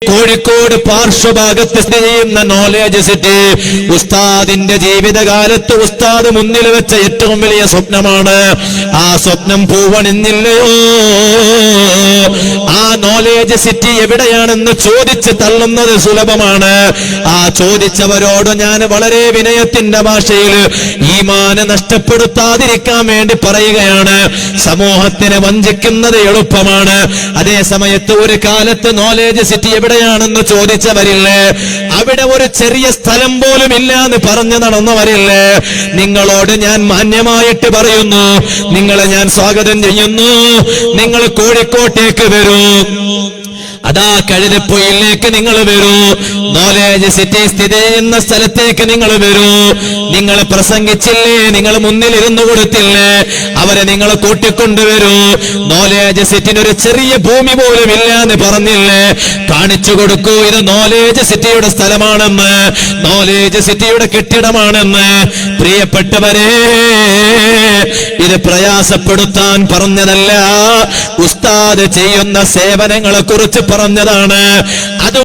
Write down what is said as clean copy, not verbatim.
കോഴിക്കോട് പാർശ്വഭാഗത്ത് സ്ഥിതി ചെയ്യുന്ന knowledge city ഉസ്താദിന്റെ ജീവിതകാലത്ത് ഉസ്താദ് മുന്നിൽ വെച്ച ഏറ്റവും വലിയ സ്വപ്നമാണ്. ആ സ്വപ്നം പൂവണിഞ്ഞില്ലയോ? ആ നോളേജ് സിറ്റി എവിടെയാണെന്ന് ചോദിച്ച് തള്ളുന്നത് സുലഭമാണ്. ആ ചോദിച്ചവരോട് ഞാൻ വളരെ വിനയത്തിന്റെ ഭാഷയിൽ ഈമാന് നഷ്ടപ്പെടുത്താതിരിക്കാൻ വേണ്ടി പറയുകയാണ്. സമൂഹത്തിനെ വഞ്ചിക്കുന്നത് എളുപ്പമാണ്. അതേ സമയത്ത് ഒരു കാലത്ത് നോളേജ് സിറ്റി എവിടെയാണെന്ന് ചോദിച്ചവരില്ലേ, അവിടെ ഒരു ചെറിയ സ്ഥലം പോലും ഇല്ല എന്ന് പറഞ്ഞു നടന്നവരില്ലേ, നിങ്ങളോട് ഞാൻ മാന്യമായിട്ട് പറയുന്നു, നിങ്ങളെ ഞാൻ സ്വാഗതം ചെയ്യുന്നു. നിങ്ങൾ കോഴിക്കോട്ടേക്ക് വരൂ, അതാ കഴുതപ്പൊയിലേക്ക് നിങ്ങൾ വരൂ, നോളേജ് സിറ്റി സ്ഥിതി ചെയ്യുന്ന സ്ഥലത്തേക്ക് നിങ്ങൾ വരൂ. നിങ്ങൾ പ്രസംഗിച്ചില്ലേ, നിങ്ങൾ മുന്നിൽ ഇരുന്നു കൊടുത്തില്ലേ, അവരെ നിങ്ങൾ കൂട്ടിക്കൊണ്ടുവരൂ. നോളേജ് സിറ്റിനൊരു ചെറിയ ഭൂമി പോലും ഇല്ല എന്ന് പറഞ്ഞില്ലേ, കാണിച്ചു കൊടുക്കൂ ഇത് നോളേജ് സിറ്റിയുടെ സ്ഥലമാണെന്ന്, നോളേജ് സിറ്റിയുടെ കെട്ടിടമാണെന്ന്. പ്രിയപ്പെട്ടവരെ, ഇത് പ്രയാസപ്പെടുത്താൻ പറഞ്ഞതല്ല, ഉസ്താദ് ചെയ്യുന്ന സേവനങ്ങളെ കുറിച്ച് പറഞ്ഞതാണ്. അത്